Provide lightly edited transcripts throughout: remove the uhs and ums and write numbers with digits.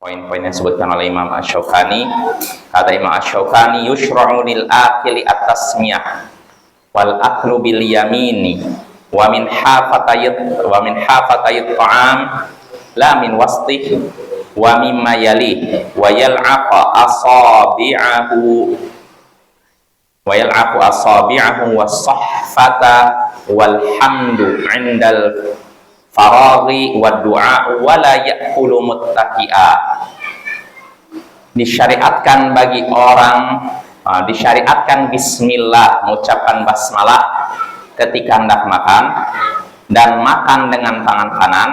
poin-poin yang disebutkan oleh Imam Asy-Syaukani. Kata Imam Asy-Syaukani, yushra'u lil akili at-tasmiyah wal aklu bil yamini wa min hafatayit ta'am la min wastih wa mimma yalih wa yal'aqa asabi'ahu was-sahfata walhamdu 'indal faraghi wa du'a wa la ya'kulu muttaqi'a. Disyariatkan bagi orang, disyariatkan bismillah, mengucapkan basmalah ketika hendak makan, dan makan dengan tangan kanan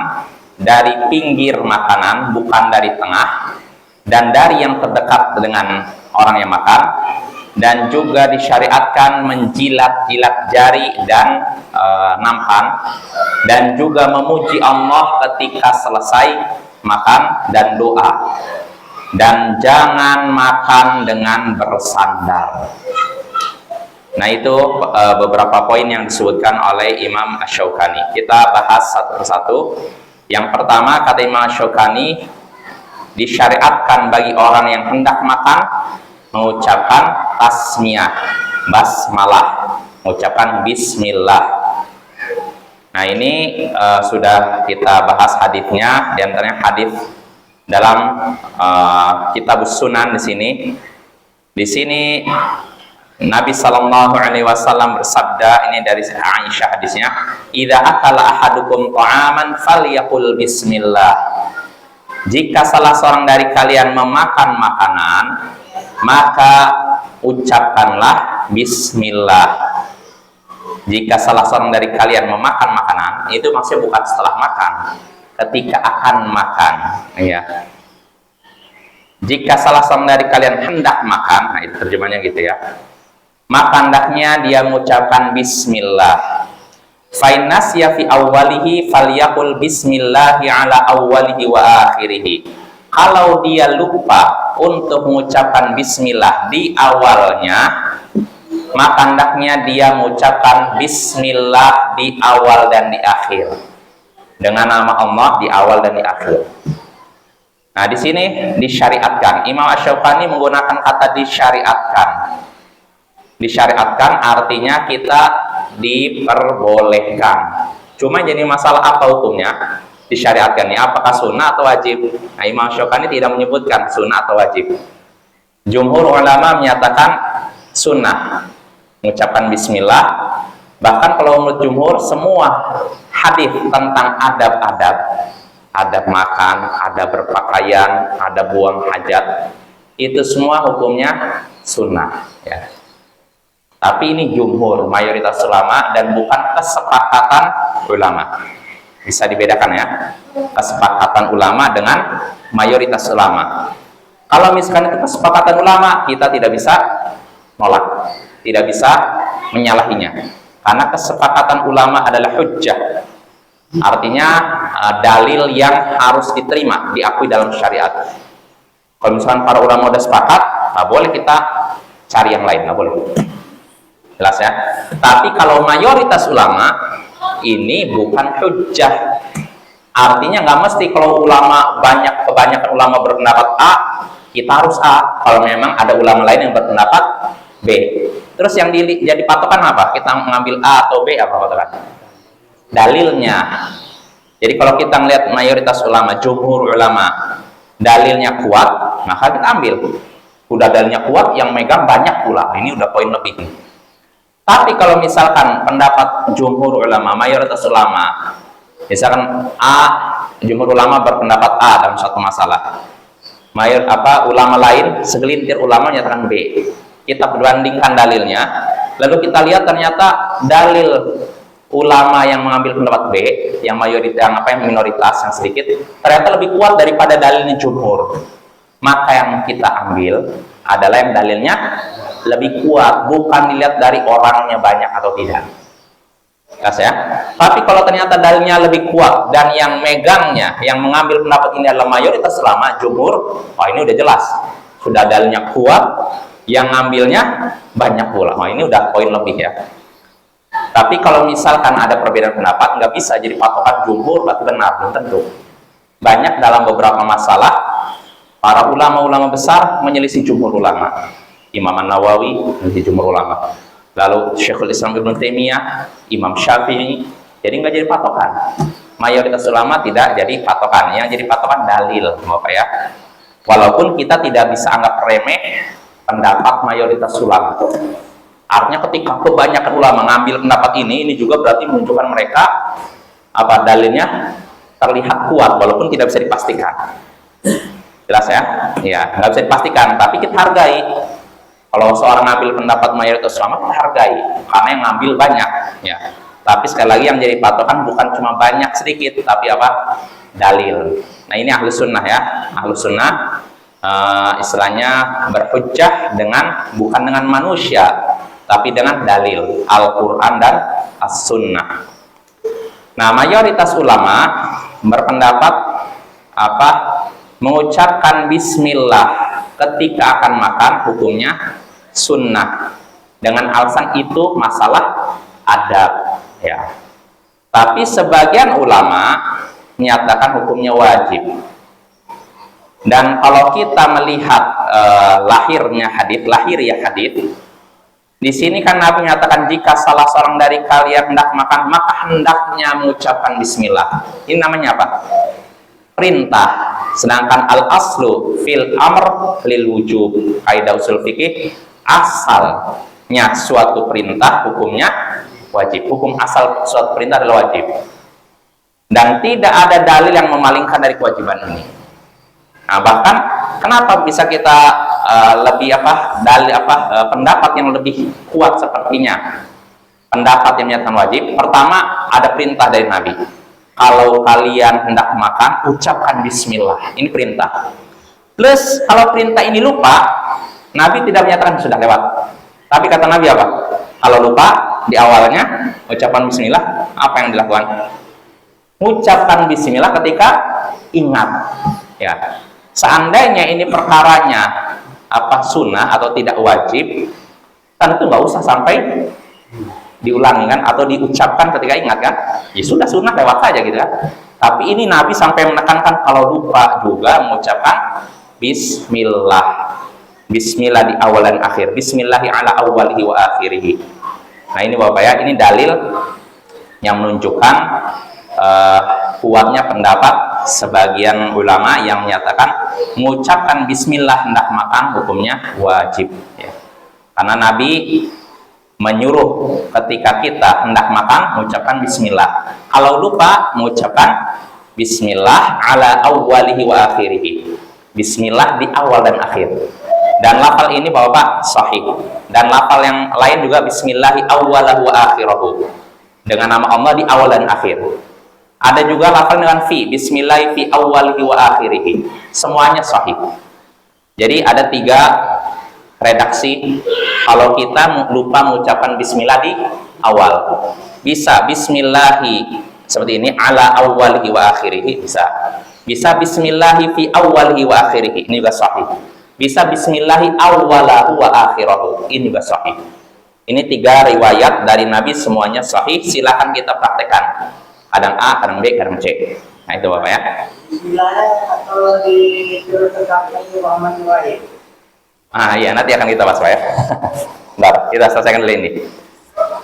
dari pinggir makanan, bukan dari tengah, dan dari yang terdekat dengan orang yang makan. Dan juga disyariatkan menjilat-jilat jari dan nampan, dan juga memuji Allah ketika selesai makan dan doa. Dan jangan makan dengan bersandar. Nah, itu beberapa poin yang disebutkan oleh Imam Asy-Syaukani. Kita bahas satu persatu. Yang pertama, kata Imam Asy-Syaukani, disyariatkan bagi orang yang hendak makan mengucapkan tasmiyah, basmalah, mengucapkan bismillah. Nah, ini sudah kita bahas hadisnya, di antaranya hadis dalam kitab Sunan di sini. Di sini Nabi Shallallahu Alaihi Wasallam bersabda, ini dari Aisyah hadisnya, "Idza akala ahadukum ta'aman falyaqul bismillah." Jika salah seorang dari kalian memakan makanan, maka ucapkanlah bismillah. Jika salah seorang dari kalian memakan makanan, itu maksudnya bukan setelah makan, ketika akan makan, ya. Jika salah seorang dari kalian hendak makan, nah itu terjemahnya gitu ya, maka hendaknya dia mengucapkan bismillah. Fa nasiya fi awwalihi falyaqul bismillahi ala awwalihi wa akhirih. Kalau dia lupa untuk mengucapkan bismillah di awalnya, maka hendaknya dia mengucapkan bismillah di awal dan di akhir, dengan nama Allah di awal dan di akhir. Nah, di sini disyariatkan. Imam Asy-Syaukani menggunakan kata disyariatkan. Disyariatkan artinya kita diperbolehkan. Cuma jadi masalah apa hukumnya? Disyariatkan ini apakah sunnah atau wajib? Nah, Imam Asy-Syaukani tidak menyebutkan sunnah atau wajib. Jumhur ulama menyatakan sunnah, mengucapkan bismillah. Bahkan kalau menurut jumhur, semua hadis tentang adab-adab, adab makan, adab berpakaian, adab buang hajat, itu semua hukumnya sunnah, ya. Tapi ini jumhur, mayoritas ulama, dan bukan kesepakatan ulama. Bisa dibedakan ya, kesepakatan ulama dengan mayoritas ulama. Kalau misalkan itu kesepakatan ulama, kita tidak bisa nolak, tidak bisa menyalahinya, karena kesepakatan ulama adalah hujjah, artinya dalil yang harus diterima, diakui dalam syariat. Kalau misalkan para ulama sudah sepakat, nggak boleh kita cari yang lain, nggak boleh. Jelas ya. Tapi kalau mayoritas ulama, ini bukan hujjah. Artinya nggak mesti kalau ulama kebanyakan ulama berpendapat A, kita harus A. Kalau memang ada ulama lain yang berpendapat B. Terus yang jadi patokan apa? Kita mengambil A atau B, apa patokan? Dalilnya. Jadi kalau kita melihat mayoritas ulama, jumhur ulama, dalilnya kuat, maka kita ambil. Udah dalilnya kuat, yang megang banyak pula. Ini udah poin lebih. Tapi kalau misalkan pendapat jumhur ulama, mayoritas ulama, misalkan A, jumhur ulama berpendapat A dalam satu masalah, ulama lain, segelintir ulama menyatakan B. Kita berbandingkan dalilnya, lalu kita lihat ternyata dalil ulama yang mengambil pendapat B, yang mayoritas, yang minoritas, yang sedikit, ternyata lebih kuat daripada dalilnya jumhur. Maka yang kita ambil adalah yang dalilnya lebih kuat, bukan dilihat dari orangnya banyak atau tidak. Ya. Tapi kalau ternyata dalilnya lebih kuat dan yang megangnya, yang mengambil pendapat ini adalah mayoritas ulama, jumhur, ini udah jelas, sudah dalilnya kuat, yang ngambilnya banyak pula. Ini udah poin lebih ya. Tapi kalau misalkan ada perbedaan pendapat, nggak bisa jadi patokan jumhur berarti benar, belum tentu. Banyak dalam beberapa masalah Para ulama-ulama besar menyelisih jumhur ulama. Imam An-Nawawi menyelisih jumhur ulama. Lalu Syekhul Islam Ibnu Taimiyah, Imam Syafi'i. Jadi nggak jadi patokan. Mayoritas ulama tidak jadi patokan. Yang jadi patokan dalil, Bapak ya. Walaupun kita tidak bisa anggap remeh pendapat mayoritas ulama. Artinya ketika kebanyakan ulama ngambil pendapat ini juga berarti menunjukkan mereka apa dalilnya terlihat kuat walaupun tidak bisa dipastikan. Jelas ya? Ya, nggak bisa dipastikan, tapi kita hargai. Kalau seorang ngambil pendapat mayoritas ulama, kita hargai karena yang ngambil banyak, ya. Tapi sekali lagi yang jadi patokan bukan cuma banyak sedikit, tapi apa? Dalil. Nah, ini ahlu sunnah ya. Ahlu sunnah istilahnya berhujjah bukan dengan manusia, tapi dengan dalil Al-Quran dan As-Sunnah. Nah, mayoritas ulama berpendapat apa? Mengucapkan bismillah ketika akan makan hukumnya sunnah dengan alasan itu masalah adab, ya. Tapi sebagian ulama menyatakan hukumnya wajib. Dan kalau kita melihat lahiriah hadis, di sini kan Nabi menyatakan jika salah seorang dari kalian hendak makan maka hendaknya mengucapkan bismillah. Ini namanya apa? Perintah. Sedangkan al-aslu fil amr lil wujub. Kaidah usul fikih, asalnya suatu perintah hukumnya wajib. Hukum asal suatu perintah adalah wajib. Dan tidak ada dalil yang memalingkan dari kewajiban ini. Nah, bahkan kenapa bisa kita pendapat yang lebih kuat sepertinya? Pendapat yang menyatakan wajib. Pertama, ada perintah dari Nabi. Kalau kalian hendak makan, ucapkan bismillah. Ini perintah. Plus, kalau perintah ini lupa, Nabi tidak menyatakan sudah lewat. Tapi kata Nabi apa? Kalau lupa, di awalnya, ucapan bismillah, apa yang dilakukan? Ucapkan bismillah ketika ingat. Ya. Seandainya ini perkaranya, sunnah atau tidak wajib, kan itu nggak usah sampai diulangi kan atau diucapkan ketika ingat kan, ya sudah sunnah lewat saja gitu kan. Tapi ini Nabi sampai menekankan kalau lupa juga mengucapkan bismillah di awal dan akhir, bismillahi ala awwalihi wa akhirihi. Nah ini Bapak ya, ini dalil yang menunjukkan kuatnya pendapat sebagian ulama yang menyatakan mengucapkan bismillah hendak makan hukumnya wajib ya. Karena Nabi menyuruh ketika kita hendak makan mengucapkan bismillah. Kalau lupa mengucapkan bismillah ala awwalihi wa akhirihi. Bismillah di awal dan akhir. Dan lafal ini Bapak sahih. Dan lafal yang lain juga bismillahi awwalahu wa akhirahu. Dengan nama Allah di awal dan akhir. Ada juga lafal dengan fi, bismillahi fi awwalihi wa akhirihi. Semuanya sahih. Jadi ada 3 redaksi. Kalau kita lupa mengucapkan bismillah di awal, bisa bismillahi seperti ini ala awwalihi wa akhirihi, bisa bismillahi fi awwalihi wa akhirihi, ini juga sahih. Bisa bismillahi awwalahu wa akhirahu, ini juga sahih. Ini 3 riwayat dari Nabi, semuanya sahih. Silakan kita praktekkan, kadang A, kadang B, kadang C. Nah itu Bapak ya. Bismillah atau di jurus terkait Muhammad Wahid. Iya, nanti akan kita bahas Pak ya. Bentar, kita selesaikan dulu ini.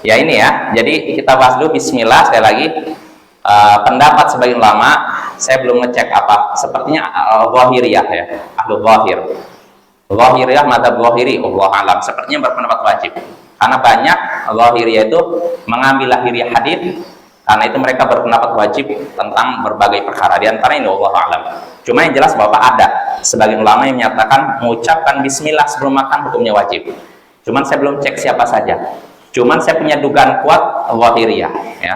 Ya ini ya, jadi kita bahas dulu bismillah sekali lagi. Pendapat sebagian ulama, saya belum ngecek apa. Sepertinya Zahiriyah ya, ahlu Zahir. Zahiriyah, madzhab Zahiri, Allah alam. Sepertinya berpendapat wajib. Karena banyak Zahiriyah itu mengambil lahiriah hadis. Karena itu mereka berpendapat wajib tentang berbagai perkara. Di antara ini Allah alam. Cuma yang jelas Bapak ada sebagian ulama yang menyatakan mengucapkan bismillah sebelum makan hukumnya wajib. Cuman saya belum cek siapa saja. Cuman saya punya dugaan kuat Zahiriyah ya.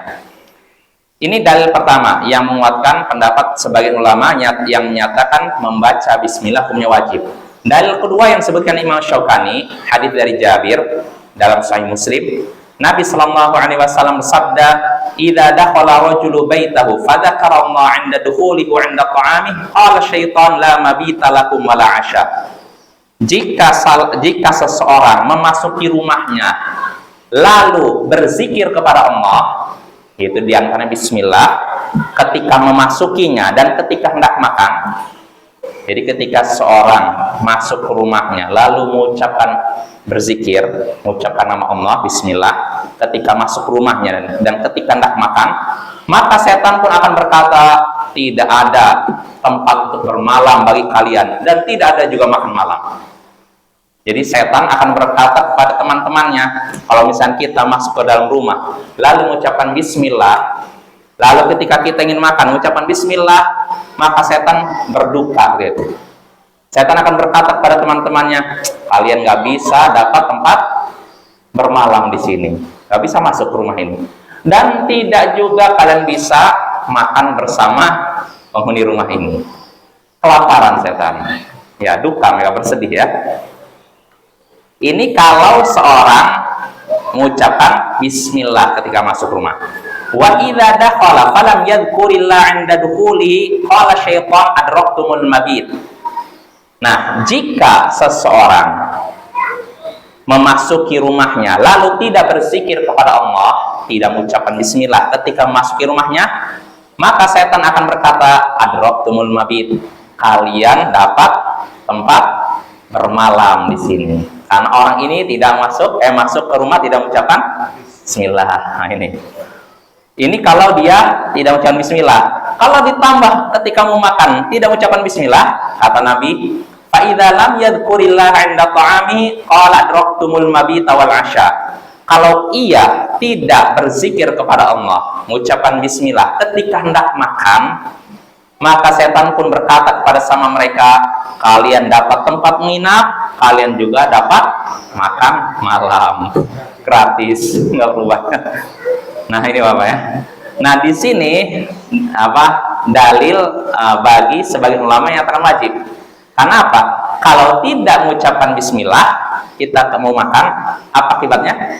Ini dalil pertama yang menguatkan pendapat sebagian ulama yang menyatakan membaca bismillah hukumnya wajib. Dalil kedua yang disebutkan Imam Syaukani, hadis dari Jabir dalam Sahih Muslim. Nabi sallallahu alaihi wasallam bersabda, "Idza dakhala rajulu baitahu fadzakara Allah 'inda dukhulihi wa 'inda ta'amihi, qala syaitan la mabita lakum wa la 'asha." Jika seseorang memasuki rumahnya lalu berzikir kepada Allah, yaitu diantaranya bismillah ketika memasukinya dan ketika hendak makan, Jadi ketika seorang masuk ke rumahnya lalu mengucapkan berzikir, mengucapkan nama Allah, bismillah, ketika masuk ke rumahnya dan ketika hendak makan, maka setan pun akan berkata, tidak ada tempat untuk bermalam bagi kalian dan tidak ada juga makan malam. Jadi setan akan berkata kepada teman-temannya, kalau misalnya kita masuk ke dalam rumah lalu mengucapkan bismillah, lalu ketika kita ingin makan mengucapkan bismillah, maka setan berduka gitu. Setan akan berkata kepada teman-temannya, kalian nggak bisa dapat tempat bermalam di sini, nggak bisa masuk ke rumah ini, dan tidak juga kalian bisa makan bersama penghuni rumah ini. Kelaparan setan, ya duka, mereka bersedih ya. Ini kalau seorang mengucapkan bismillah ketika masuk rumah. Wa idza dakhala falam yadhkurillah 'inda dukhulihi qala syaitan adraktumul mabit. Nah, jika seseorang memasuki rumahnya lalu tidak berzikir kepada Allah, tidak mengucapkan bismillah ketika memasuki rumahnya, maka setan akan berkata, adraktumul mabit, kalian dapat tempat bermalam di sini. Karena orang ini tidak masuk ke rumah tidak mengucapkan bismillah. Nah, ini kalau dia tidak mengucapkan bismillah. Kalau ditambah ketika mau makan tidak mengucapkan bismillah, kata Nabi, fa idza lam yadhkurillah 'inda ta'ami qala adraktumul mabita wal 'asha. Kalau ia tidak berzikir kepada Allah, mengucapkan bismillah ketika hendak makan, maka setan pun berkata kepada sama mereka, kalian dapat tempat menginap, kalian juga dapat makan malam gratis, nggak perlu bayar. Nah ini Bapak ya. Nah di sini dalil bagi sebagian ulama yang akan wajib. Karena apa? Kalau tidak mengucapkan bismillah, kita mau makan, apa akibatnya?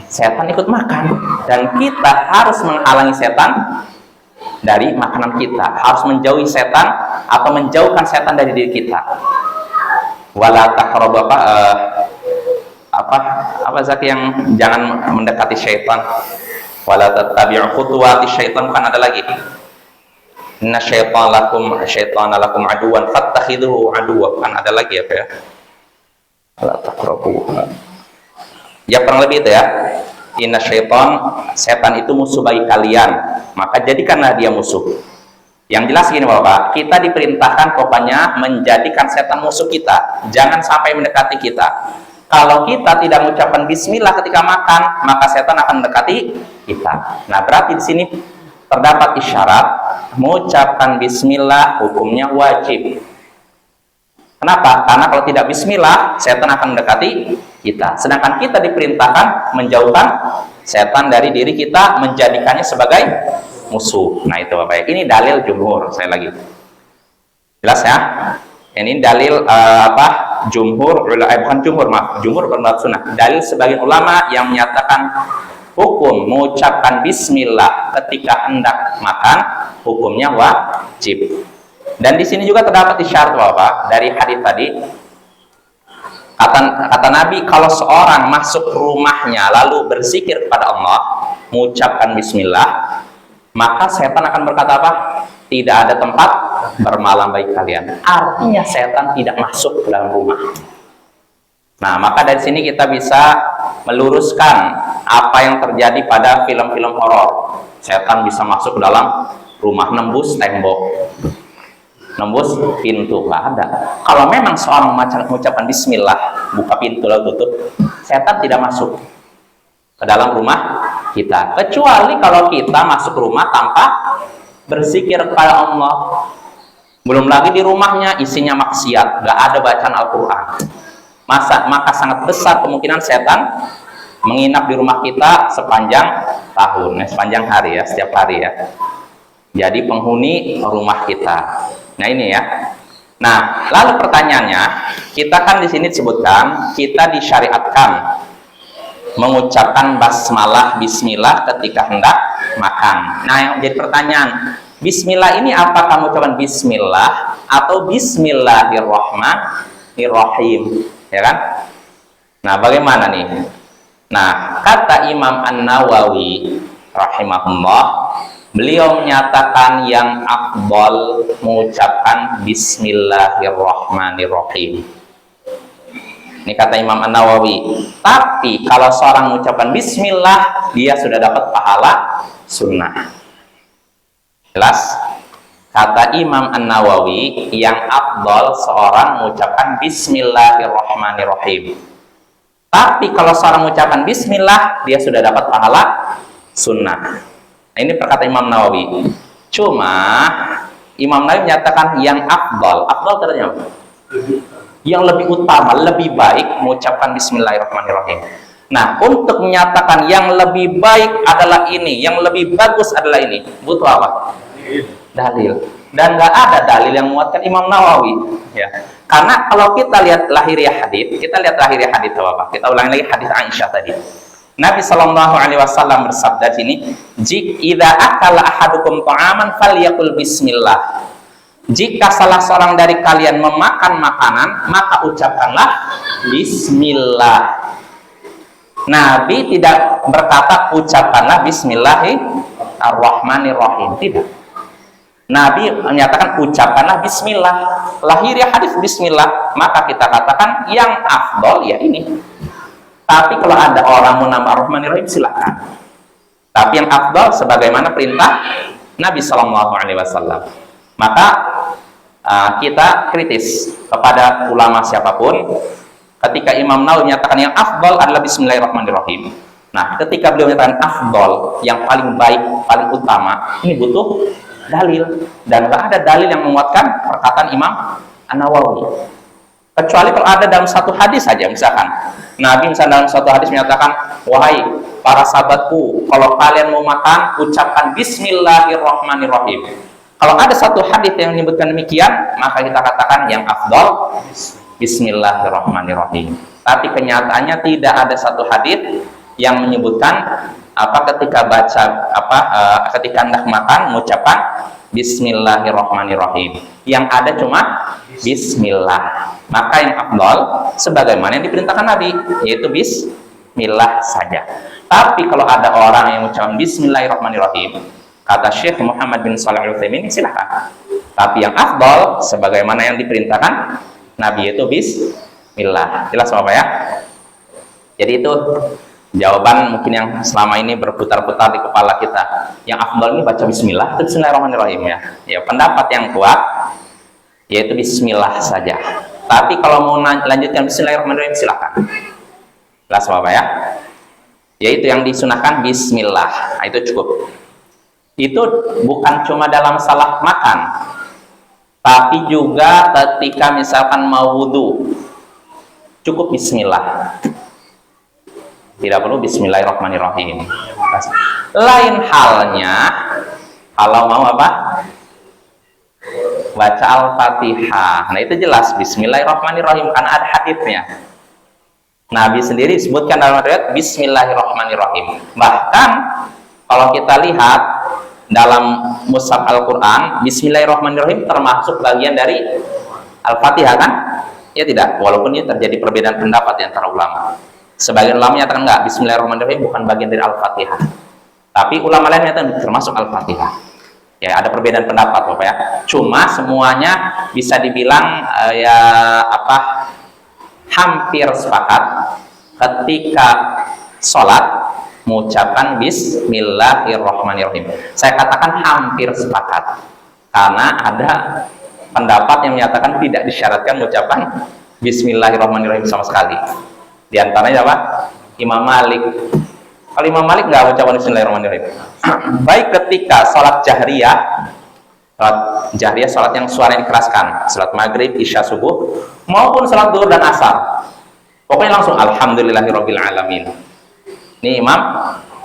Setan ikut makan, dan kita harus menghalangi setan dari makanan kita, harus menjauhi setan atau menjauhkan setan dari diri kita. Wala taqrabu apa zaki yang jangan mendekati syaitan. Wala tattabi'u khutuwati syaitan, kan ada lagi. Inna syaitana lakum aduwan fattakhidhuhu aduwwa, kan ada lagi apa ya? Wala taqrabu. Ya kurang lebih itu ya. Inna setan itu musuh bagi kalian, maka jadikanlah dia musuh. Yang jelas gini Bapak, kita diperintahkan pokoknya menjadikan setan musuh kita, jangan sampai mendekati kita. Kalau kita tidak mengucapkan bismillah ketika makan, maka setan akan mendekati kita. Nah, berarti di sini terdapat isyarat mengucapkan bismillah hukumnya wajib. Kenapa? Karena kalau tidak bismillah, setan akan mendekati kita. Sedangkan kita diperintahkan menjauhkan setan dari diri kita, menjadikannya sebagai musuh. Nah itu Bapak. Ini dalil jumhur. Saya lagi. Jelas ya? Ini dalil jumhur, bukan jumhur, maaf. Jumhur berpendapat sunnah. Dalil sebagian ulama yang menyatakan hukum mengucapkan bismillah ketika hendak makan, hukumnya wajib. Dan di sini juga terdapat isyarat Bapak dari hadis tadi. Kata Nabi, kalau seorang masuk rumahnya lalu berzikir kepada Allah, mengucapkan bismillah, maka setan akan berkata apa? Tidak ada tempat bermalam bagi kalian. Artinya setan tidak masuk ke dalam rumah. Nah, maka dari sini kita bisa meluruskan apa yang terjadi pada film-film horor. Setan bisa masuk ke dalam rumah, nembus tembok, nembus pintu, nggak ada. Kalau memang seorang mengucapkan bismillah, buka pintu lalu tutup, setan tidak masuk ke dalam rumah kita. Kecuali kalau kita masuk rumah tanpa berzikir kepada Allah. Belum lagi di rumahnya isinya maksiat, nggak ada bacaan Al-Quran. Maka sangat besar kemungkinan setan menginap di rumah kita sepanjang tahun, sepanjang hari ya, setiap hari ya. Jadi penghuni rumah kita. Nah ini ya. Nah, lalu pertanyaannya, kita kan di sini disebutkan kita disyariatkan mengucapkan basmalah, bismillah ketika hendak makan. Nah, yang jadi pertanyaan, bismillah ini apakah mengucapkan bismillah atau bismillahirrahmanirrahim, ya kan? Nah, bagaimana nih? Nah, kata Imam An-Nawawi rahimahullah, Beliau menyatakan yang afdal mengucapkan Bismillahirrahmanirrahim. Ini kata Imam An-Nawawi. Tapi kalau seorang mengucapkan Bismillah, dia sudah dapat pahala sunnah. Jelas? Kata Imam An-Nawawi, yang afdal seorang mengucapkan Bismillahirrahmanirrahim. Tapi kalau seorang mengucapkan Bismillah, dia sudah dapat pahala sunnah. Nah, ini perkataan Imam Nawawi. Cuma Imam Nawawi menyatakan yang afdal. Afdal ternyata apa? Yang lebih utama, lebih baik mengucapkan Bismillahirrahmanirrahim. Nah, untuk menyatakan yang lebih baik adalah ini, yang lebih bagus adalah ini, butuh apa? Dalil. Dan nggak ada dalil yang menguatkan Imam Nawawi. Ya. Karena kalau kita lihat lahiriah hadits, kita lihat lahiriah hadits apa? Kita ulangi lagi hadits Aisyah tadi. Nabi Shallallahu Alaihi Wasallam bersabda sini, "Jika akala ahadukum ta'aman falyaqul Bismillah." Jika salah seorang dari kalian memakan makanan, maka ucapkanlah Bismillah. Nabi tidak berkata ucapkanlah Bismillahirrahmanirrahim. Tidak. Nabi menyatakan ucapkanlah Bismillah. Lahiriah hadis Bismillah. Maka kita katakan yang afdol ya ini. Tapi kalau ada orang mau nama Ar-Rahmanir-Rahim silahkan. Tapi yang afdol sebagaimana perintah Nabi Sallallahu Alaihi Wasallam. Maka kita kritis kepada ulama siapapun ketika Imam Nawawi menyatakan yang afdal adalah Bismillahirrahmanirrahim. Nah, ketika beliau menyatakan afdal yang paling baik, paling utama, ini butuh dalil, dan tidak ada dalil yang menguatkan perkataan Imam An-Nawawi. Kecuali kalau ada dalam satu hadis saja, misalkan Nabi misalnya dalam satu hadis menyatakan, wahai para sahabatku, kalau kalian mau makan, ucapkan Bismillahirrahmanirrahim. Kalau ada satu hadis yang menyebutkan demikian, maka kita katakan yang afdal Bismillahirrahmanirrahim. Tapi kenyataannya tidak ada satu hadis yang menyebutkan ketika ketika hendak makan mengucapkan Bismillahirrahmanirrahim. Yang ada cuma Bismillah. Maka yang afdal sebagaimana yang diperintahkan Nabi, yaitu Bismillah saja. Tapi kalau ada orang yang mengucapkan Bismillahirrahmanirrahim, kata Syekh Muhammad bin Shalih Al-Utsaimin, silahkan. Tapi yang afdal sebagaimana yang diperintahkan Nabi itu Bismillah. Jelas Bapak ya? Jadi itu jawaban mungkin yang selama ini berputar-putar di kepala kita. Yang afdal ini baca Bismillah atau Bismillahirrahmanirrahim ya? Ya, pendapat yang kuat yaitu Bismillah saja. Tapi kalau mau lanjutkan Bismillahirrahmanirrahim silahkan. Jelas Bapak ya? Yaitu yang disunahkan Bismillah. Nah, itu cukup. Itu bukan cuma dalam salah makan, tapi juga ketika misalkan mau wudhu, cukup Bismillah, tidak perlu Bismillahirrahmanirrahim. Lain halnya kalau mau apa? Baca Al-Fatihah. Nah, itu jelas Bismillahirrahmanirrahim karena ada haditsnya. Nabi sendiri sebutkan dalam riwayat Bismillahirrahmanirrahim. Bahkan kalau kita lihat dalam mushaf Al-Quran, Bismillahirrahmanirrahim termasuk bagian dari Al-Fatihah kan? Ya tidak, walaupun ini terjadi perbedaan pendapat di antara ulama. Sebagian ulama menyatakan enggak, Bismillahirrahmanirrahim bukan bagian dari Al-Fatihah. Tapi ulama lain menyatakan termasuk Al-Fatihah. Ya, ada perbedaan pendapat Bapak ya. Cuma semuanya bisa dibilang hampir sepakat ketika sholat mengucapkan Bismillahirrahmanirrahim. Saya katakan hampir sepakat karena ada pendapat yang menyatakan tidak disyaratkan mengucapkan Bismillahirrahmanirrahim sama sekali. Di antaranya apa? Imam Malik. Kalau Imam Malik nggak mengucapkan Bismillahirrahmanirrahim. Baik ketika sholat jahriyah, sholat yang suaranya dikeraskan, sholat maghrib, isya, subuh, maupun sholat zuhur dan asar, pokoknya langsung Alhamdulillahirabbil alamin. Ini Imam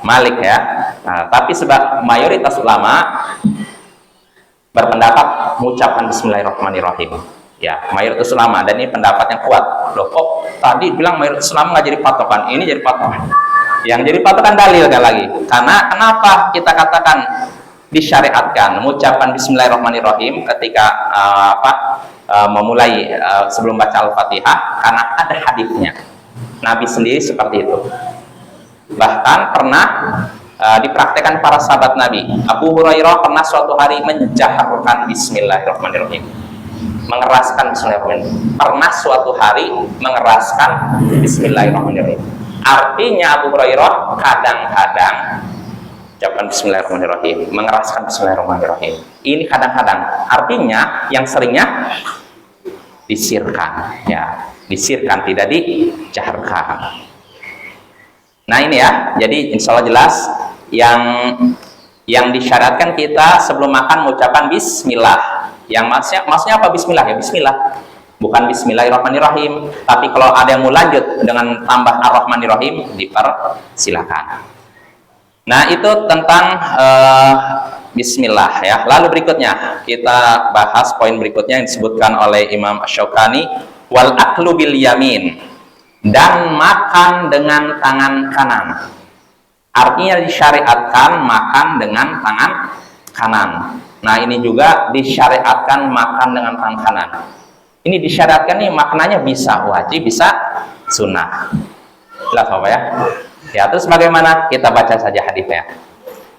Malik ya. Nah, tapi sebab mayoritas ulama berpendapat mengucapkan Bismillahirrahmanirrahim. Ya, mayoritas ulama, dan ini pendapat yang kuat. Loh, kok tadi bilang mayoritas ulama nggak jadi patokan? Ini jadi patokan. Yang jadi patokan dalil kan lagi. Karena kenapa kita katakan disyariatkan mengucapkan Bismillahirrahmanirrahim ketika memulai sebelum baca Al-Fatihah? Karena ada hadisnya. Nabi sendiri seperti itu. Bahkan pernah dipraktekkan para sahabat Nabi. Abu Hurairah pernah suatu hari menjaharkan Bismillahirrahmanirrahim, mengeraskan Bismillahirrahmanirrahim. Pernah suatu hari mengeraskan Bismillahirrahmanirrahim. Artinya Abu Hurairah kadang-kadang ucapkan Bismillahirrahmanirrahim, mengeraskan Bismillahirrahmanirrahim. Ini kadang-kadang, artinya yang seringnya disirkan, ya, disirkan, tidak dijaharkan. Nah ini ya, jadi insya Allah jelas yang disyariatkan kita sebelum makan mengucapkan Bismillah. Yang maksudnya apa Bismillah? Ya Bismillah, bukan Bismillahirrahmanirrahim. Tapi kalau ada yang mau lanjut dengan tambah Ar-Rahmanirrahim, dipersilakan. Nah itu tentang Bismillah ya. Lalu berikutnya kita bahas poin berikutnya yang disebutkan oleh Imam Asy-Syaukani, wal aklu bil yamin, dan makan dengan tangan kanan. Artinya disyariatkan makan dengan tangan kanan. Nah ini juga disyariatkan makan dengan tangan kanan. Ini disyariatkan nih, maknanya bisa wajib, bisa sunnah. Jelas apa ya? Ya terus bagaimana? Kita baca saja hadisnya.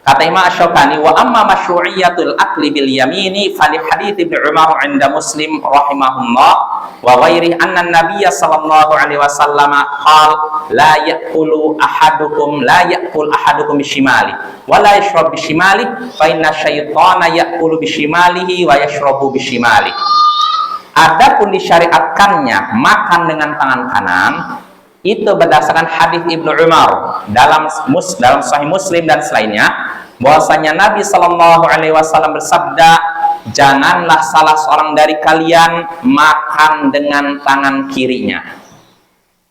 Kata Imam Asy-Syaukani, wa amma masyru'iyatul akli bil yamini fa li hadits Ibnu Umar 'inda Muslim rahimahullah wa ghairihi anna an-nabiy sallallahu alaihi wasallam qala la ya'kul ahadukum bishimali wa la yashrab bishimali fa inna syaitana ya'kulu bishimalihi wa yashrabu bishimali. Adapun disyariatkannya makan dengan tangan kanan itu berdasarkan hadis Ibnu Umar dalam Sahih Muslim dan selainnya, bahwasanya Nabi Shallallahu Alaihi Wasallam bersabda, janganlah salah seorang dari kalian makan dengan tangan kirinya.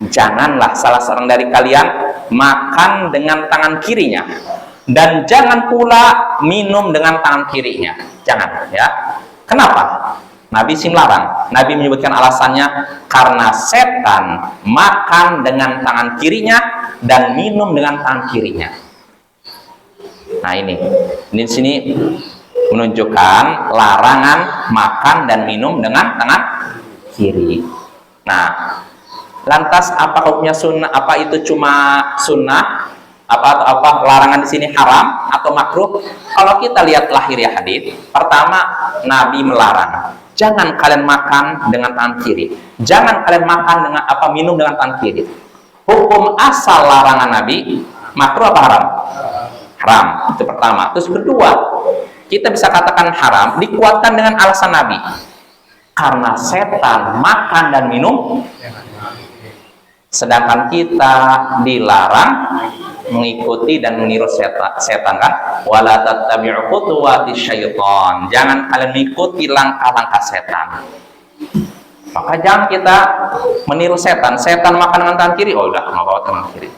Janganlah salah seorang dari kalian makan dengan tangan kirinya, dan jangan pula minum dengan tangan kirinya. Jangan, ya. Kenapa? Nabi melarang. Nabi menyebutkan alasannya karena setan makan dengan tangan kirinya dan minum dengan tangan kirinya. Nah ini di sini menunjukkan larangan makan dan minum dengan tangan kiri. Nah, lantas apa hukumnya sunnah? Apa itu cuma sunnah? Apa larangan di sini haram atau makruh? Kalau kita lihat lahiriah hadis, pertama Nabi melarang, jangan kalian makan dengan tangan kiri. Jangan kalian makan dengan minum dengan tangan kiri. Hukum asal larangan Nabi, makruh apa haram? Haram. Itu pertama. Terus kedua, kita bisa katakan haram dikuatkan dengan alasan Nabi. Karena setan makan dan minum, sedangkan kita dilarang mengikuti dan meniru setan kan, wala tattabi'u khutuwati syaitan, jangan kalian mengikuti langkah-langkah setan. Maka jangan kita meniru setan makan dengan tangan kiri, oh udah nggak bawa tangan kiri.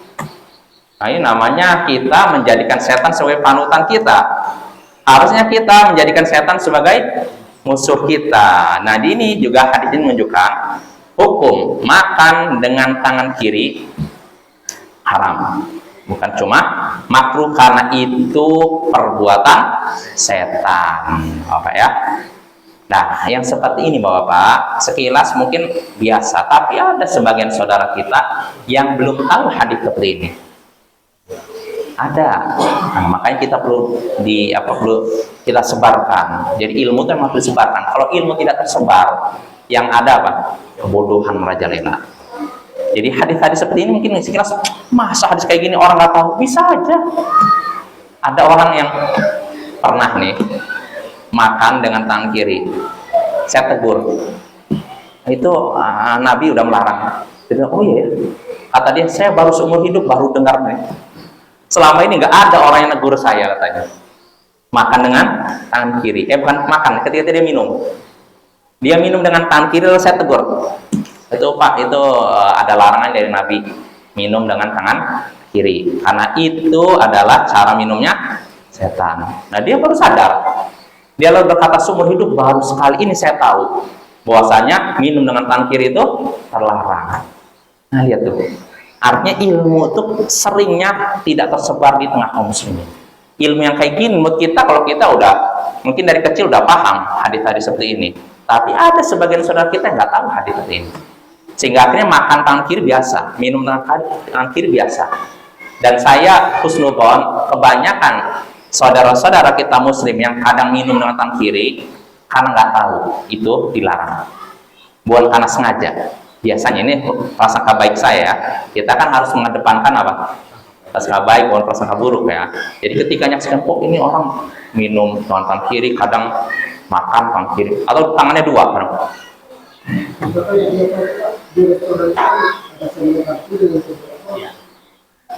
Nah ini namanya kita menjadikan setan sebagai panutan kita. Harusnya kita menjadikan setan sebagai musuh kita. Nah di ini juga hadis ini menunjukkan hukum makan dengan tangan kiri haram. Bukan cuma makruh karena itu perbuatan setan, apa ya? Nah, yang seperti ini Bapak-bapak, sekilas mungkin biasa, tapi ada sebagian saudara kita yang belum tahu hadis seperti ini. Ada, nah, makanya kita perlu kita sebarkan. Jadi ilmu itu harus disebarkan. Kalau ilmu tidak tersebar, yang ada apa? Kebodohan merajalela. Jadi hadis-hadis seperti ini mungkin sekilas, masa hadis kayak gini orang nggak tahu? Bisa aja. Ada orang yang pernah nih makan dengan tangan kiri. Saya tegur. Itu Nabi udah melarang. Dia bilang, oh iya. Kata dia, saya baru seumur hidup baru dengar nih. Selama ini nggak ada orang yang negur saya katanya. Makan dengan tangan kiri. Bukan makan, ketika dia minum. Dia minum dengan tangan kiri lalu saya tegur. Itu Pak, itu ada larangan dari Nabi minum dengan tangan kiri karena itu adalah cara minumnya setan. Nah dia baru sadar, dia lalu berkata seumur hidup baru sekali ini saya tahu bahwasanya minum dengan tangan kiri itu terlarang. Nah lihat tuh, artinya ilmu itu seringnya tidak tersebar di tengah kaum muslimin. Ilmu yang kayak gini menurut kita, kalau kita udah mungkin dari kecil udah paham hadis-hadis seperti ini, tapi ada sebagian saudara kita yang nggak tahu hadis seperti ini. Sehingga akhirnya makan tangan kiri biasa, minum tangan kiri biasa. Dan saya husnudon, kebanyakan saudara-saudara kita muslim yang kadang minum dengan tangan kiri karena nggak tahu itu dilarang, bukan karena sengaja. Biasanya ini prasangka baik saya, kita kan harus mengedepankan apa? Prasangka baik, bukan prasangka buruk ya. Jadi ketika nyaksikan, kok ini orang minum dengan tangan kiri, kadang makan tangan kiri, atau tangannya dua kadang.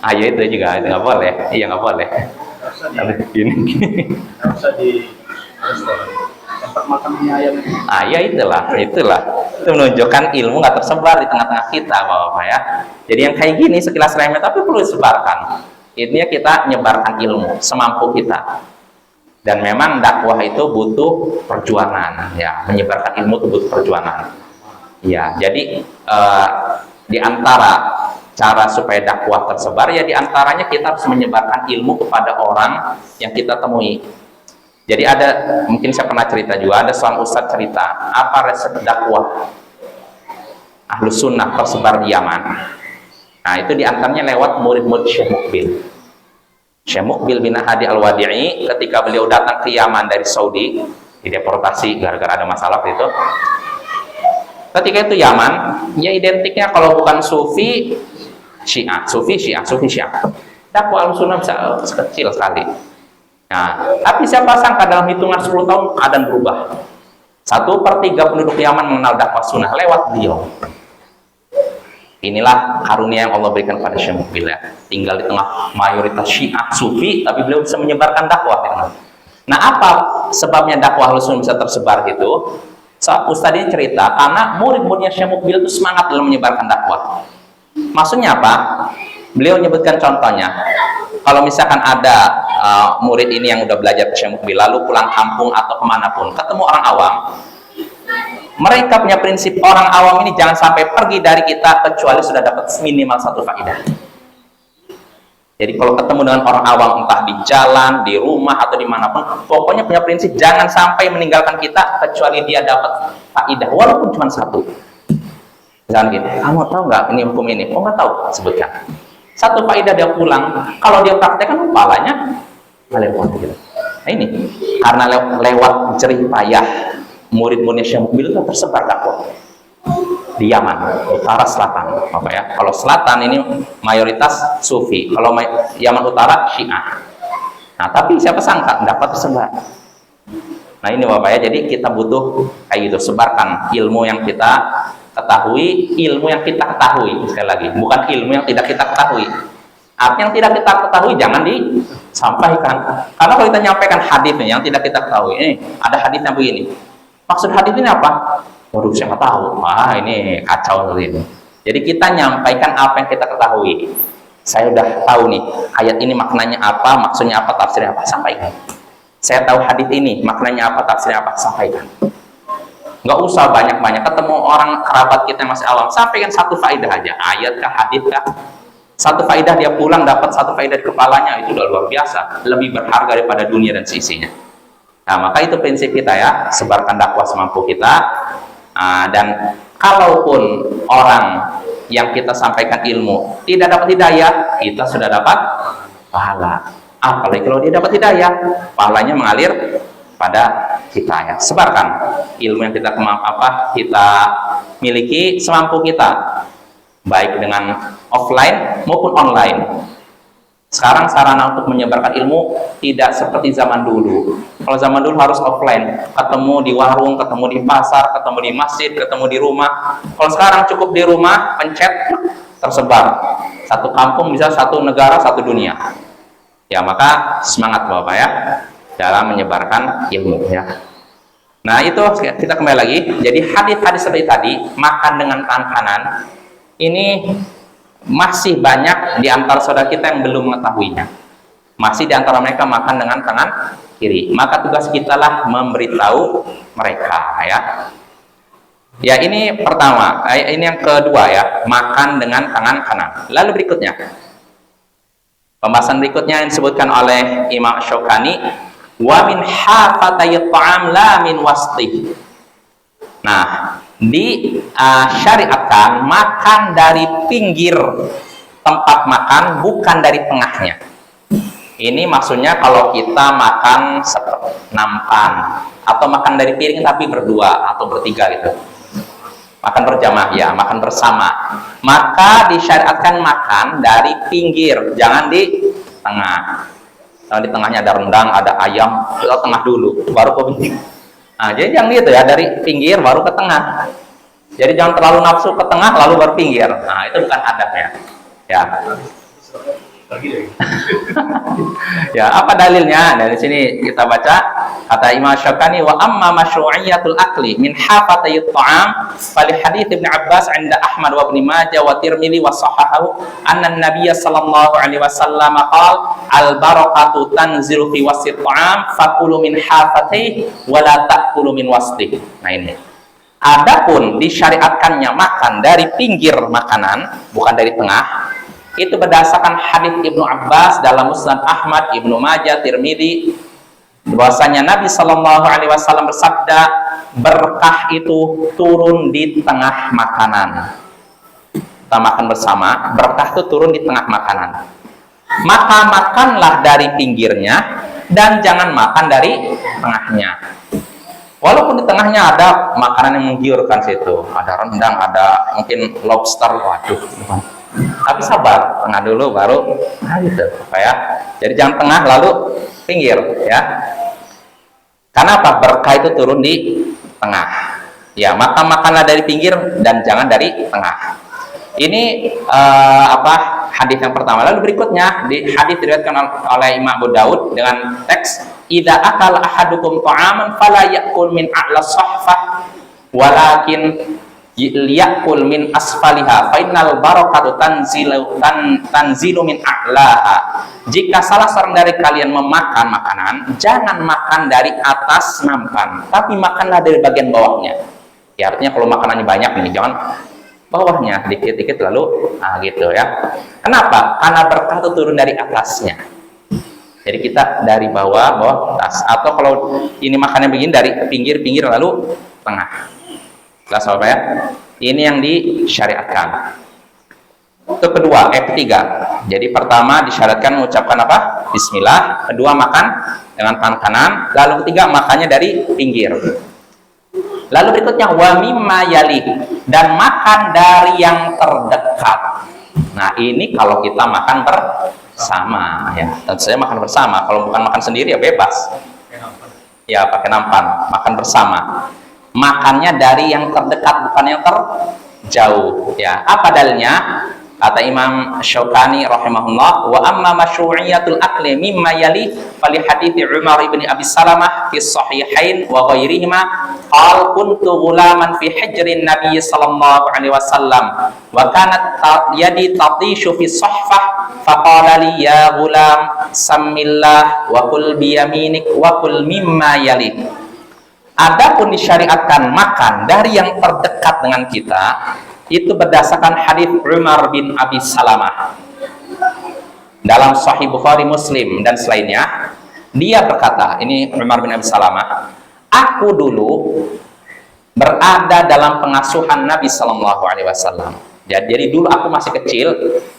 Ah ya itu juga nggak boleh, iya nggak boleh. Ini. Bisa di restoran tempat makan mie ayam. Ah ya itulah itu menunjukkan ilmu nggak tersebar di tengah-tengah kita, bapak ya. Jadi yang kayak gini sekilas remeh tapi perlu disebarkan. Intinya kita menyebarkan ilmu semampu kita. Dan memang dakwah itu butuh perjuangan, ya. Menyebarkan ilmu itu butuh perjuangan. Ya, jadi di antara cara supaya dakwah tersebar, ya diantaranya kita harus menyebarkan ilmu kepada orang yang kita temui. Jadi ada, mungkin saya pernah cerita juga, ada seorang ustadz cerita, apa resep dakwah Ahlus Sunnah tersebar di Yaman. Nah itu diantaranya lewat murid-murid Syekh Muqbil. Syekh Muqbil bin Hadi Al-Wadi'i, ketika beliau datang ke Yaman dari Saudi, dideportasi gara-gara ada masalah itu. Ketika itu Yaman, ya identiknya kalau bukan Sufi, Syiah, Sufi Syiah. Dakwah Al-Sunnah bisa kecil sekali. Nah, tapi siapa sangka dalam hitungan 10 tahun keadaan berubah. 1/3 penduduk Yaman mengenal dakwah sunnah lewat beliau. Inilah karunia yang Allah berikan pada Syekh Muqbil ya. Tinggal di tengah mayoritas Syiah, Sufi, tapi beliau bisa menyebarkan dakwah. Nah, apa sebabnya dakwah Al-Sunnah bisa tersebar gitu? Ustadz ini cerita, karena murid-muridnya Syekh Muqbil itu semangat dalam menyebarkan dakwah. Maksudnya apa? Beliau menyebutkan contohnya, kalau misalkan ada murid ini yang udah belajar ke Syekh Muqbil, lalu pulang kampung atau kemanapun, ketemu orang awam, mereka punya prinsip, orang awam ini jangan sampai pergi dari kita kecuali sudah dapat minimal 1 faedah. Jadi kalau ketemu dengan orang awam, entah di jalan, di rumah, atau dimanapun, pokoknya punya prinsip jangan sampai meninggalkan kita kecuali dia dapat faedah, walaupun cuma 1. Jangan gini, kamu tahu nggak ini hukum ini? Oh nggak tahu, sebutkan. 1 faedah dia pulang, kalau dia praktekkan kepalanya lewat gitu. Nah ini karena lewat jerih payah murid-muridnya Syekh Muqbil itu tersebar dakwah di Yaman, utara selatan, apa ya? Kalau selatan ini mayoritas Sufi, kalau Yaman utara Syiah. Nah, tapi siapa sangka dapat tersebar. Nah, ini Bapak ya, jadi kita butuh kayak gitu, sebarkan ilmu yang kita ketahui, ilmu yang kita ketahui, sekali lagi, bukan ilmu yang tidak kita ketahui. Artinya yang tidak kita ketahui jangan disampaikan. Karena kalau kita nyampaikan hadis yang tidak kita ketahui, ada hadisnya begini. Maksud hadis ini apa? Waduh, saya nggak tahu. Wah, ini kacau seperti ini. Jadi kita nyampaikan apa yang kita ketahui. Saya udah tahu nih, ayat ini maknanya apa, maksudnya apa, tafsirnya apa, sampaikan. Saya tahu hadis ini maknanya apa, tafsirnya apa, sampaikan. Nggak usah banyak-banyak. Ketemu orang kerabat kita yang masih awam, sampaikan 1 faedah aja, ayat kah, hadis kah. 1 faedah dia pulang dapat 1 faedah di kepalanya, itu udah luar biasa, lebih berharga daripada dunia dan sisinya. Nah, maka itu prinsip kita ya, sebarkan dakwah semampu kita. Dan kalaupun orang yang kita sampaikan ilmu tidak dapat hidayah, kita sudah dapat pahala. Apalagi kalau dia dapat hidayah, pahalanya mengalir pada kita ya. Sebarkan ilmu yang kita miliki semampu kita, baik dengan offline maupun online. Sekarang sarana untuk menyebarkan ilmu tidak seperti zaman dulu. Kalau zaman dulu harus offline, ketemu di warung, ketemu di pasar, ketemu di masjid, ketemu di rumah. Kalau sekarang cukup di rumah, pencet, tersebar. 1 kampung bisa 1 negara, 1 dunia. Ya, maka semangat Bapak ya dalam menyebarkan ilmu ya. Nah, itu kita kembali lagi. Jadi hadis-hadis seperti tadi, makan dengan tangan kanan, ini masih banyak di antara saudara kita yang belum mengetahuinya. Masih di antara mereka makan dengan tangan kiri. Maka tugas kita lah memberitahu mereka ya. Ya, ini pertama. Ini yang kedua ya, makan dengan tangan kanan. Lalu berikutnya, pembahasan berikutnya yang disebutkan oleh Imam Syaukani, wa min hafatayit ta'am la min wastih. Nah, disyariatkan makan dari pinggir tempat makan, bukan dari tengahnya. Ini maksudnya kalau kita makan nampan atau makan dari piring tapi berdua atau bertiga gitu. Makan berjamaah ya, makan bersama. Maka disyariatkan makan dari pinggir, jangan di tengah. Kalau di tengahnya ada rendang, ada ayam, kita tengah dulu, baru ke pinggir. Nah, jadi jangan gitu ya, dari pinggir baru ke tengah. Jadi jangan terlalu nafsu ke tengah lalu baru pinggir. Nah, itu bukan adabnya. Ya. Lagi deh. Ya, apa dalilnya? Dari sini kita baca kata Imam Syaukani, wa amma masyru'iyatul akli min hafatayit ta'am fali hadits Ibnu Abbas 'inda Ahmad wa Ibnu Majah wa Tirmidzi wa sahahahu anna an-nabiy sallallahu alaihi wasallam qala al barakatu tanzilu fi wasit ta'am fakulu min hafatayhi wa la ta'kulu min wastih. Nah, ini. Adapun disyariatkannya makan dari pinggir makanan, bukan dari tengah, itu berdasarkan hadits Ibnu Abbas dalam Musnad Ahmad, Ibnu Majah, Tirmidzi, bahwasanya Nabi Shallallahu Alaihi Wasallam bersabda, berkah itu turun di tengah makanan. Kita makan bersama, berkah itu turun di tengah makanan. Maka makanlah dari pinggirnya dan jangan makan dari tengahnya. Walaupun di tengahnya ada makanan yang menggiurkan situ, ada rendang, ada mungkin lobster, waduh. Tapi sabar, tengah dulu baru gitu, ya. Jadi jangan tengah lalu pinggir, ya. Karena apa? Berkah itu turun di tengah. Ya, maka makanlah dari pinggir dan jangan dari tengah. Ini hadis yang pertama. Lalu berikutnya di hadis diriwayatkan oleh Imam Abu Daud dengan teks idza akala ahadukum ta'aman fala ya'kul min a'la sahfah walakin liyakul min asfaliha fa innal barakatu tanzilu min a'laha. Jika salah seorang dari kalian memakan makanan, jangan makan dari atas nampan, tapi makanlah dari bagian bawahnya. Ya, artinya kalau makanannya banyak nih, jangan bawahnya dikit-dikit lalu gitu ya. Kenapa? Karena berkah itu turun dari atasnya. Jadi kita dari bawah atas, atau kalau ini makannya begini dari pinggir lalu tengah. Kelas apa ya? Ini yang disyariatkan. Itu kedua, F3. Jadi pertama disyariatkan mengucapkan apa? Bismillah. Kedua, makan dengan tangan kanan. Lalu ketiga, makannya dari pinggir. Lalu berikutnya, wa mimma yali, dan makan dari yang terdekat. Nah, ini kalau kita makan bersama, ya. Tentu saja makan bersama. Kalau bukan makan sendiri ya bebas. Ya, pakai nampan, makan bersama. Makannya dari yang terdekat, bukan yang terjauh. Ya, apa dalilnya? Kata Imam Syaukani rahimahullah, wa amma masyru'iyatul akli mimma yali fali hadithi Umar ibn Abi Salamah fi sahihain wa ghairihima qal kuntu ghulaman fi hijrin nabiy sallallahu alaihi wasallam wa kanat yadi tatishu fi sahfah faqala li ya ghulam sammillah wa kul bi yaminik wa kul mimma yali. Adapun disyariatkan makan dari yang terdekat dengan kita, itu berdasarkan hadis Umar bin Abi Salamah dalam Sahih Bukhari, Muslim dan selainnya. Dia berkata, ini Umar bin Abi Salamah, aku dulu berada dalam pengasuhan Nabi Sallallahu Alaihi Wasallam. Jadi dulu aku masih kecil,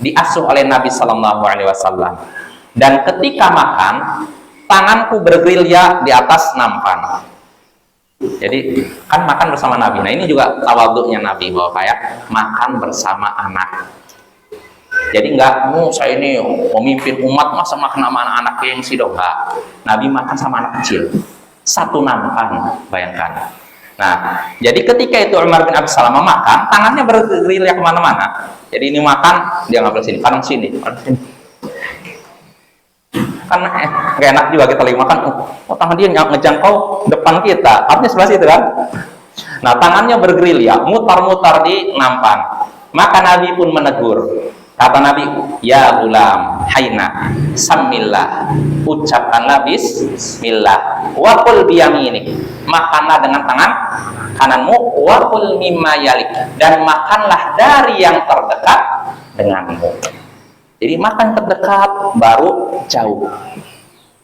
diasuh oleh Nabi Sallallahu Alaihi Wasallam. Dan ketika makan, tanganku bergerilya di atas nampan. Jadi kan makan bersama Nabi. Nah, ini juga tawaduknya Nabi, bahwa kayak makan bersama anak. Jadi enggak, saya ini pemimpin umat masa makan sama anak-anak yang sidok. Nabi makan sama anak kecil, satu nampan, bayangkan. Nah, jadi ketika itu Umar bin Abi Salamah makan, tangannya bergerilya kemana-mana. Jadi ini makan, dia ngambil sini, kadang sini, kadang sini. Kan gak enak juga kita lagi makan, tangan dia ngejangkau depan kita, artinya sebelah situ kan. Nah, tangannya bergerilya, mutar-mutar di nampan. Maka Nabi pun menegur. Kata Nabi, ya gulam, haina, samillah, ucapkanlah bismillah, wakul biyaminik, makanlah dengan tangan kananmu, wakul mimma yalik, dan makanlah dari yang terdekat denganmu. Jadi makan terdekat baru jauh,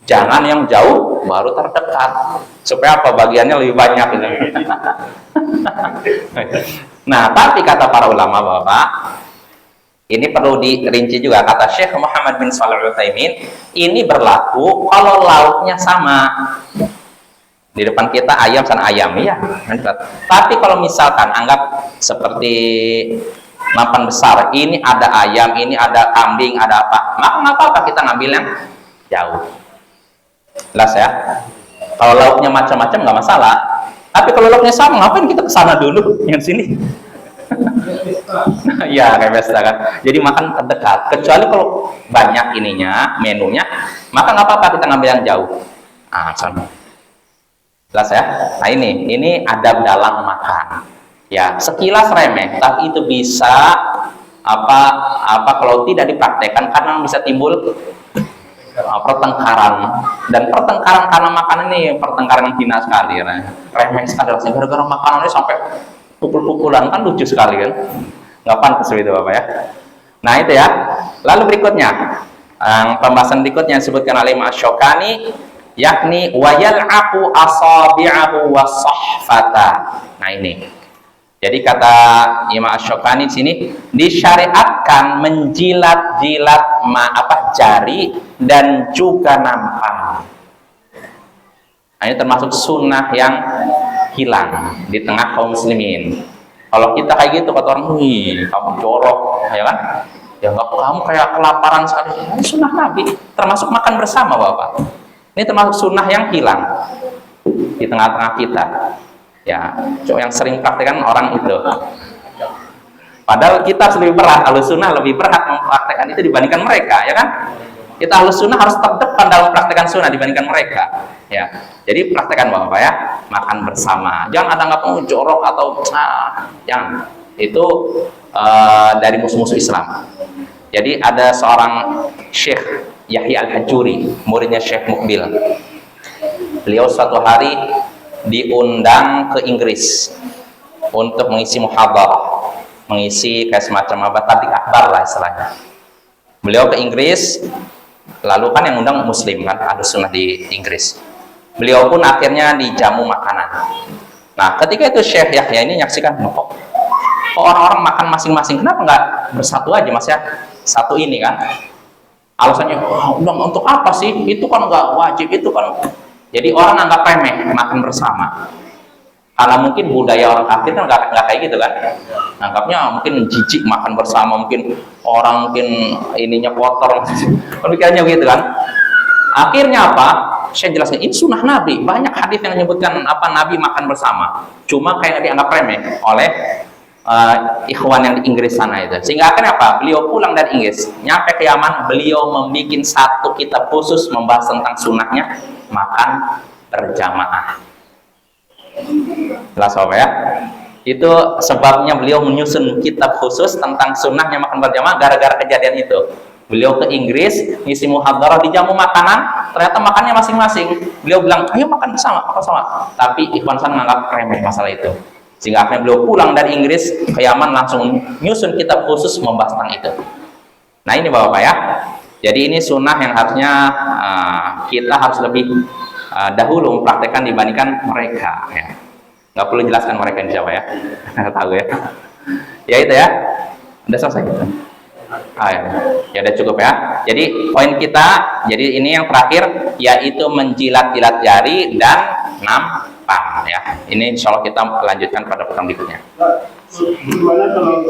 jangan yang jauh baru terdekat, supaya apa, bagiannya lebih banyak gitu. Nah, tapi kata para ulama, Bapak, Ini perlu dirinci juga, kata Syekh Muhammad bin Shalih Al-Utsaimin, ini berlaku kalau lauknya sama. Di depan kita ayam sama ayam, ya. Tapi kalau misalkan anggap seperti mapan besar, ini ada ayam, ini ada kambing, ada apa, maka nggak apa-apa kita ngambil yang jauh. Jelas ya? Kalau lauknya macam-macam nggak masalah. Tapi kalau lauknya sama, ngapain kita kesana dulu, yang sini? Ya kayak biasa kan. Jadi makan terdekat. Kecuali kalau banyak ininya, menunya, maka nggak apa-apa kita ngambil yang jauh. Sama. Jelas ya. Nah ini adab dalam makan. Ya sekilas remeh, tapi itu bisa apa kalau tidak dipraktekkan karena bisa timbul pertengkaran, dan pertengkaran karena makanan ini pertengkaran yang hina sekali, remeh sekali. Gara-gara makanan ini sampai pukul-pukulan, kan lucu sekali kan, nggak pantas itu Bapak ya. Nah itu ya. Lalu berikutnya pembahasan berikutnya disebutkan oleh Imam Asy-Syaukani, yakni wayal'aqu asabi'ahu wasahfata. Nah ini, jadi kata Imam Asy-Syaukani di sini disyariatkan menjilat-jilat jari dan juga nampan. Nah, ini termasuk sunnah yang hilang di tengah kaum muslimin. Kalau kita kayak gitu kata orang, wih kamu jorok, ya kan? Ya kamu kayak kelaparan sekali. Ini sunnah Nabi, termasuk makan bersama Bapak. Ini termasuk sunnah yang hilang di tengah-tengah kita. Ya, yang sering praktekkan orang itu. Padahal kita lebih berat, Ahlus Sunnah lebih berat mempraktekkan itu dibandingkan mereka, ya kan? Kita Ahlus Sunnah harus terdepan dalam praktekkan sunnah dibandingkan mereka. Ya, jadi praktekkan Bapak ya, makan bersama. Jangan ada nggak jorok atau jangan. Itu dari musuh-musuh Islam. Jadi ada seorang Syekh Yahya Al-Hajuri, muridnya Syekh Mukbil. Beliau suatu hari diundang ke Inggris untuk mengisi muhadharah, mengisi kayak semacam tabligh akbar lah istilahnya. Beliau ke Inggris, lalu kan yang undang Muslim kan, ada sunnah di Inggris. Beliau pun akhirnya dijamu makanan. Nah, ketika itu Syekh Yahya ini nyaksikan, kok orang-orang makan masing-masing, kenapa nggak bersatu aja Mas ya? Satu ini kan. Alasannya, undang untuk apa sih? Itu kan nggak wajib, itu kan. Jadi orang anggap remeh makan bersama. Karena mungkin budaya orang kafir kan nggak kayak gitu kan. Anggapnya mungkin jijik makan bersama, mungkin orang mungkin ininya kotor, pemikirannya begitu kan. Akhirnya apa? Saya jelaskan, ini sunnah Nabi. Banyak hadis yang menyebutkan Nabi makan bersama. Cuma kayak dianggap remeh oleh ikhwan yang di Inggris sana itu. Sehingga akhirnya apa? Beliau pulang dari Inggris, nyampe ke Yaman, beliau membuat satu kitab khusus membahas tentang sunnahnya makan berjamaah. Jelas Bapak ya? Itu sebabnya beliau menyusun kitab khusus tentang sunnahnya makan berjamaah gara-gara kejadian itu. Beliau ke Inggris, ngisi muhadharah, dijamu makanan, ternyata makannya masing-masing. Beliau bilang, ayo makan bersama, makan sama. Tapi ikhwan sana menganggap remeh masalah itu. Sehingga akhirnya beliau pulang dari Inggris ke Yaman, langsung nyusun kitab khusus membahas tentang itu. Nah ini Bapak ya. Jadi ini sunnah yang harusnya kita harus lebih dahulu mempraktekkan dibandingkan mereka. Ya. Nggak perlu jelaskan mereka ini siapa ya. Tahu ya. Ya itu ya. Udah selesai gitu. Ya udah cukup ya. Jadi poin kita, jadi ini yang terakhir yaitu menjilat-jilat jari dan nampan ya. Ini insya Allah kita lanjutkan pada pertemuan berikutnya. Gimana kalau